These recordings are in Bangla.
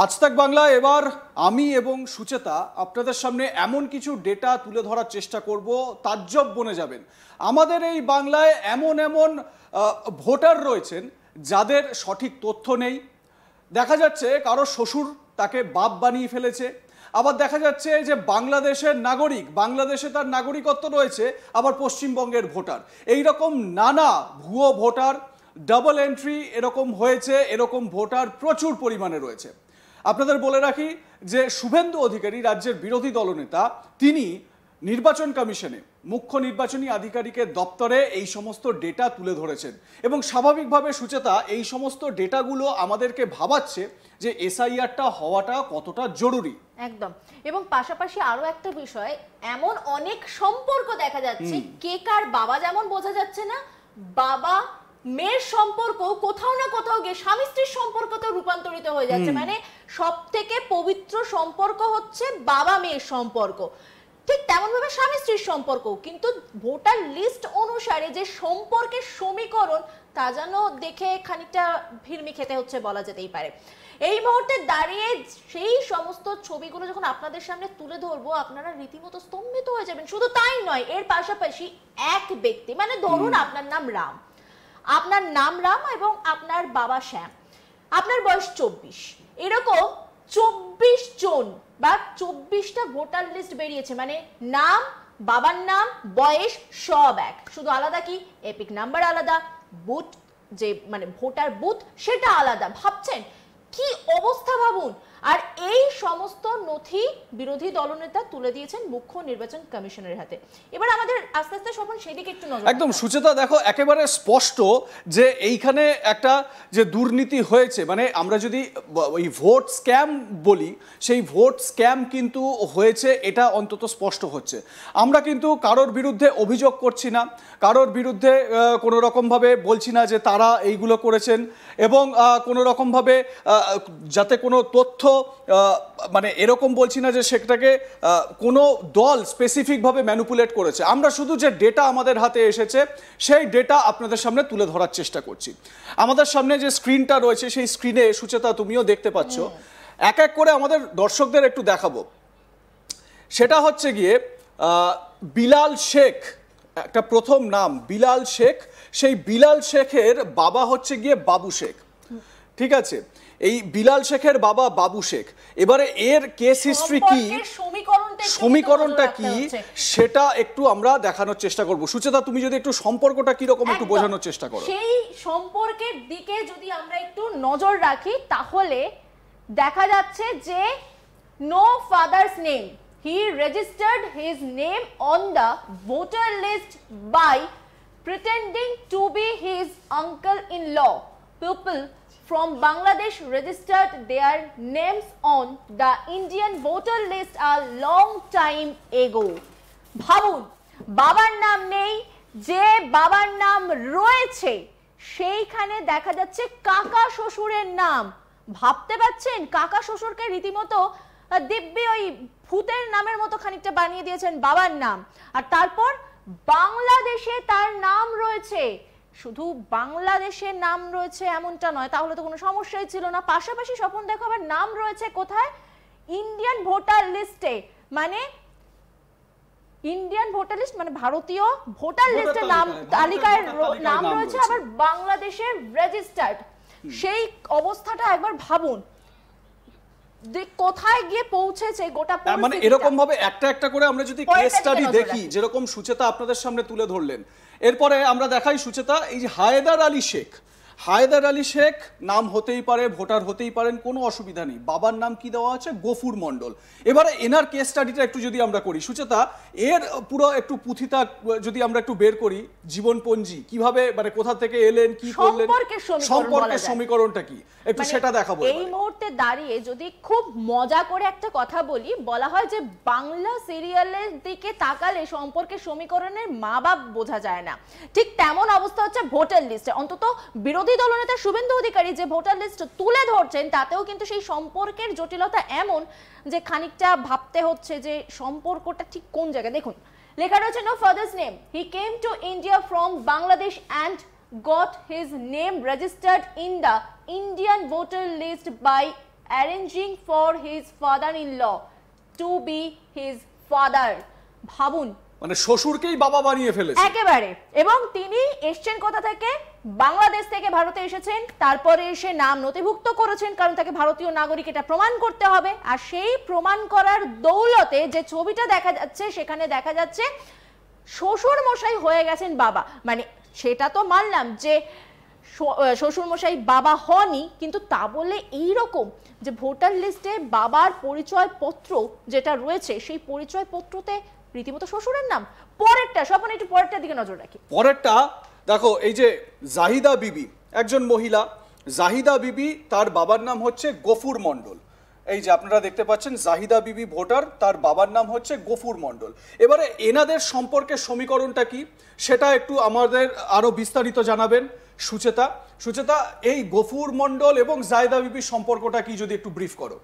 আজ তাক বাংলা এবার আমি এবং সুচেতা আপনাদের সামনে এমন কিছু ডেটা তুলে ধরার চেষ্টা করব, তাজ্জব বনে যাবেন। আমাদের এই বাংলায় এমন এমন ভোটার রয়েছেন যাদের সঠিক তথ্য নেই। দেখা যাচ্ছে কারো শ্বশুর তাকে বাপ বানিয়ে ফেলেছে, আবার দেখা যাচ্ছে যে বাংলাদেশের নাগরিক, বাংলাদেশে তার নাগরিকত্ব রয়েছে, আবার পশ্চিমবঙ্গের ভোটার। এই রকম নানা ভুয়ো ভোটার, ডাবল এন্ট্রি এরকম হয়েছে, এরকম ভোটার প্রচুর পরিমাণে রয়েছে। আপনাদের বলে রাখি যে শুভেন্দু অধিকারী, রাজ্যের বিরোধী দলনেতা, তিনি নির্বাচন কমিশনে মুখ্য নির্বাচনী আধিকারিকের দপ্তরে এই সমস্ত ডেটা তুলে ধরেছেন এবং স্বাভাবিকভাবে সুচেতা এই সমস্ত ডেটাগুলো আমাদেরকে ভাবাচ্ছে যে এসআইআরটা হওয়াটা কতটা জরুরি। একদম। এবং পাশাপাশি আরো একটা বিষয়, এমন অনেক সম্পর্ক দেখা যাচ্ছে, কে কার বাবা যেমন বোঝা যাচ্ছে না, বাবা মেয়ের সম্পর্ক কোথাও না কোথাও গিয়ে স্বামী স্ত্রীর সম্পর্কতে রূপান্তরিত হয়ে যাচ্ছে। মানে সব থেকে পবিত্র সম্পর্ক হচ্ছে বাবা মেয়ের সম্পর্ক, ঠিক তেমন ভাবে স্বামী স্ত্রীর সম্পর্ক, কিন্তু ভোটার লিস্ট অনুসারে যে সম্পর্কের সমীকরণ তা যেন দেখে খানিকটা ভিড়মি খেতে হচ্ছে বলা যেতেই পারে। এই মুহূর্তে দাঁড়িয়ে সেই সমস্ত ছবিগুলো যখন আপনাদের সামনে তুলে ধরবো, আপনারা রীতিমতো স্তম্ভিত হয়ে যাবেন। শুধু তাই নয়, এর পাশাপাশি এক ব্যক্তি, মানে ধরুন আপনার নাম রাম, এবং আপনার বাবা শ্যাম, আপনার বয়স 24, এরকম 24 জন বা 24টা ভোটার লিস্ট বেরিয়েছে। মানে নাম, বাবার নাম, বয়স সব এক, শুধু আলাদা কি এপিক নাম্বার আলাদা, বুথ যে মানে ভোটার বুথ সেটা আলাদা। ভাবছেন কি অবস্থা ভাবুন। আর এই সমস্ত নথি বিরোধী দলনেতা তুলে দিয়েছেন মুখ্য নির্বাচন কমিশনের হাতে। এবার আমাদের আস্তে আস্তে স্বপন সেদিকে একটু নজর। একদম সুচেতা, দেখো একেবারে স্পষ্ট যে এইখানে একটা যে দুর্নীতি হয়েছে, মানে আমরা যদি ওই ভোট স্ক্যাম বলি, সেই ভোট স্ক্যাম কিন্তু হয়েছে, এটা অন্তত স্পষ্ট হচ্ছে। আমরা কিন্তু কারোর বিরুদ্ধে অভিযোগ করছি না, কারোর বিরুদ্ধে কোনো রকমভাবে বলছি না যে তারা এইগুলো করেছেন, এবং কোনো রকমভাবে যাতে কোনো তথ্য মানে এরকম বলছি না যে সেটাকে কোনো দল স্পেসিফিকভাবে ম্যানিপুলেট করেছে। আমরা শুধু যে ডেটা আমাদের হাতে এসেছে সেই ডেটা আপনাদের সামনে তুলে ধরার চেষ্টা করছি। আমাদের সামনে যে স্ক্রিনটা রয়েছে সেই স্ক্রিনে সুচেতা তুমিও দেখতে পাচ্ছ, এক এক করে আমাদের দর্শকদের একটু দেখাবো। সেটা হচ্ছে গিয়ে বিলাল শেখ, একটা প্রথম নাম বিলাল শেখ। সেই বিলাল শেখের বাবা হচ্ছে গিয়ে বাবু শেখ, ঠিক আছে? এই বিলাল শেখের বাবা বাবু শেখ। এবারে এর কেস হিস্ট্রি কি, সমীকরণটা কি, সেটা একটু আমরা দেখানোর চেষ্টা করব। সুচেতা, তুমি যদি একটু সম্পর্কটা কি রকম একটু বোঝানোর চেষ্টা করো। সেই সম্পর্কের দিকে যদি আমরা একটু নজর রাখি, তাহলে দেখা যাচ্ছে যে no father's name, he registered his name on the voter list by pretending to be his uncle-in-law. People from Bangladesh registered their names on the Indian voter list a long time ago. ভাবুন, বাবার নাম নেই, যে বাবার নাম রয়েছে সেইখানে দেখা যাচ্ছে কাকা শ্বশুরের নাম। ভাবতে পারছেন, কাকা শ্বশুরকে রীতিমতো দিব্যি ওই ভূতের নামের মতো খানিকটা বানিয়ে দিয়েছেন বাবার নাম। আর তারপর বাংলাদেশে তার নাম রয়েছে। শুধু বাংলাদেশের নাম রয়েছে এমনটা নয়, তাহলে তো কোনো সমস্যাই ছিল না। পাশাপাশি স্বপন দেখো, আবার নাম রয়েছে কোথায়? ইন্ডিয়ান ভোটার লিস্টে। মানে ইন্ডিয়ান ভোটার লিস্ট মানে ভারতীয় ভোটার লিস্টে নাম, তালিকায় নাম রয়েছে, আবার বাংলাদেশের রেজিস্টার্ড। সেই অবস্থাটা একবার ভাবুন কোথায় গিয়ে পৌঁছেছে গোটা পরিস্থিতি। মানে এরকম ভাবে একটা একটা করে আমরা যদি কেস স্টাডি দেখি, যেরকম সুচেতা আপনাদের সামনে তুলে ধরলেন, এরপরে আমরা দেখাই সুচেতা এই যে হায়দার আলী শেখ, হায়দার আলী শেখ নাম হতেই পারে, ভোটার হতেই পারেন, কোনো অসুবিধা নেই। বাবার নাম কি দেওয়া আছে? গফুর মণ্ডল। এবারে এনার কেস স্টাডিটা একটু যদি আমরা করি সুচেতা, এর পুরো একটু পুঁথিটা যদি আমরা একটু বের করি, জীবনপঞ্জি কিভাবে, মানে কোথা থেকে এলেন, কি করলেন, সম্পর্কের সমীকরণটা কি, একটু সেটা দেখাবো। এই মুহূর্তে দাঁড়িয়ে যদি খুব মজা করে একটা কথা বলি, বলা হয় যে বাংলা সিরিয়ালের দিকে তাকালে সম্পর্কের সমীকরণের মা বাপ বোঝা যায় না। ঠিক তেমন অবস্থা হচ্ছে ভোটার লিস্টে। অন্তত বিরোধী দলনেতা শুভেন্দু অধিকারী যে ভোটার লিস্ট তুলে ধরছেন, তাতেও কিন্তু সেই সম্পর্কের জটিলতা এমন যে খানিকটা ভাবতে হচ্ছে যে সম্পর্কটা ঠিক কোন জায়গায়। দেখুন, লেখা রয়েছে no father's name, he came to India from Bangladesh and got his name registered in the Indian voter list by arranging for his father in law to be his father. ভাবুন, মানে শ্বশুরকেই বাবা বানিয়ে ফেলেছে একেবারে। এবং তিনি এসছেন কোথা থেকে? বাংলাদেশ থেকে ভারতে এসেছেন, তারপরে এসে নাম নথিভুক্ত করেছেন, কারণ তাকে ভারতীয় নাগরিক এটা প্রমাণ করতে হবে। আর সেই প্রমাণ করার দৌলতে যে ছবিটা দেখা যাচ্ছে, সেখানে দেখা যাচ্ছে শ্বশুর মশাই হয়ে গেছেন বাবা। মানে সেটা তো মানলাম যে শ্বশুর মশাই বাবা হনই, কিন্তু তা বলে এই রকম যে ভোটার লিস্টে বাবার পরিচয় পত্র যেটা রয়েছে, সেই পরিচয় পত্রতে রীতিমতো শ্বশুরের নাম। পরেরটা, স্বপন একটু পরেরটার দিকে নজর রাখি। পরেরটা দেখো, এই যে জাহিদা বিবি, একজন মহিলা জাহিদা বিবি, তার বাবার নাম হচ্ছে গফুর মণ্ডল। এই যে আপনারা দেখতে পাচ্ছেন জাহিদা বিবি ভোটার, তার বাবার নাম হচ্ছে গফুর মণ্ডল। এবারে এনাদের সম্পর্কে সমীকরণটা কি সেটা একটু আমাদের আরো বিস্তারিত জানাবেন সুচেতা। সুচেতা, এই গফুর মণ্ডল এবং জাহিদা বিবির সম্পর্কটা কি যদি একটু ব্রিফ করো।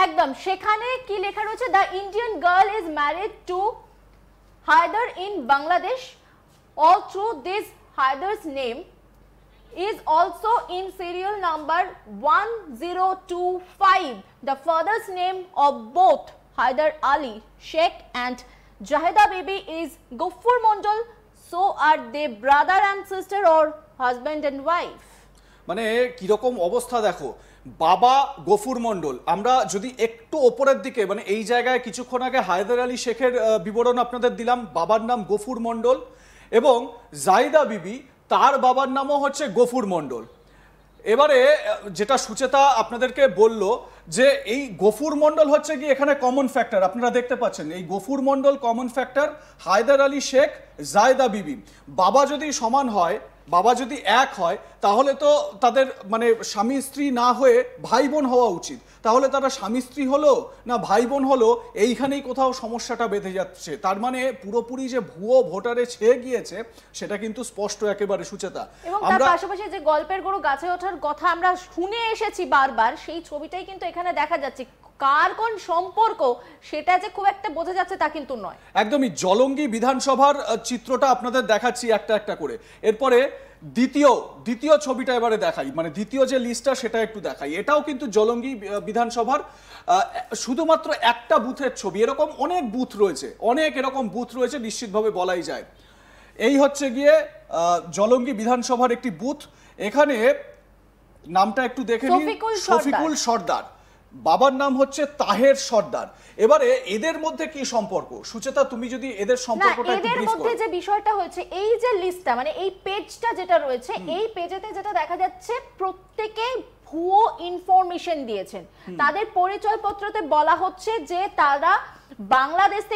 একদম, সেখানে কি লেখা রয়েছে? The Indian girl is married to Haider in Bangladesh, all through this Haidar's name is also in serial number 1025. The father's name of both Haidar Ali Sheikh and Jahida Bibi is Ghaffur Mondal. So are they brother and sister or husband and wife? মানে কিরকম অবস্থা দেখো, বাবা গফুর মণ্ডল। আমরা যদি একটু ওপরের দিকে, মানে এই জায়গায় কিছুক্ষণ আগে হায়দার আলী শেখের বিবরণ আপনাদের দিলাম, বাবার নাম গফুর মণ্ডল, এবং জাহিদা বিবি তার বাবার নামও হচ্ছে গফুর মণ্ডল। এবারে যেটা সুচেতা আপনাদেরকে বলল যে এই গফুর মণ্ডল হচ্ছে কি এখানে কমন ফ্যাক্টর, আপনারা দেখতে পাচ্ছেন এই গফুর মণ্ডল কমন ফ্যাক্টর, হায়দার আলী শেখ, জাহিদা বিবি। বাবা যদি সমান হয়, বাবা যদি এক হয়, তাহলে তো তাদের মানে স্বামী স্ত্রী না হয়ে ভাই বোন হওয়া উচিত। তাহলে তারা স্বামী স্ত্রী হলো না ভাই বোন হলো, এইখানেই কোথাও সমস্যাটা বেঁধে যাচ্ছে। তার মানে পুরোপুরি যে ভুয়ো ভোটারে ছেয়ে গিয়েছে সেটা কিন্তু স্পষ্ট একেবারে সুচেতা। এবং তার পাশাপাশি যে গল্পের গরু গাছে ওঠার কথা আমরা শুনে এসেছি বারবার, সেই ছবিটাই কিন্তু এখানে দেখা যাচ্ছে। কার কোন সম্পর্ক সেটা যে খুব একটা বোঝা যাচ্ছে তা কিন্তু নয়। একদমই জলঙ্গি বিধানসভার চিত্রটা আপনাদের দেখাচ্ছি একটা একটা করে। এরপরে দ্বিতীয় ছবিটা এবারে দেখাই, মানে দ্বিতীয় যে লিস্টটা সেটা একটু দেখাই। এটাও কিন্তু জলঙ্গি বিধানসভার শুধুমাত্র একটা বুথের ছবি। এরকম অনেক বুথ রয়েছে, অনেক এরকম বুথ রয়েছে, নিশ্চিতভাবে বলাই যায়। এই হচ্ছে গিয়ে জলঙ্গি বিধানসভার একটি বুথ। এখানে নামটা একটু দেখে নিন, শফিকুল সর্দার, বাবার নাম হচ্ছে তাহের সর্দার। এবারে এদের মধ্যে কি সম্পর্ক সুচেতা, তুমি যদি এদের সম্পর্কটা একটু ব্রিফ করো। এদের মধ্যে যে বিষয়টা হচ্ছে, এই যে লিস্টটা, মানে এই পেজটা যেটা রয়েছে, এই পেজেতে যেটা দেখা যাচ্ছে প্রত্যেকে ভুয়ো ইনফরমেশন দিয়েছেন। তাদের পরিচয়পত্রতে বলা হচ্ছে যে তারা বাংলাদেশ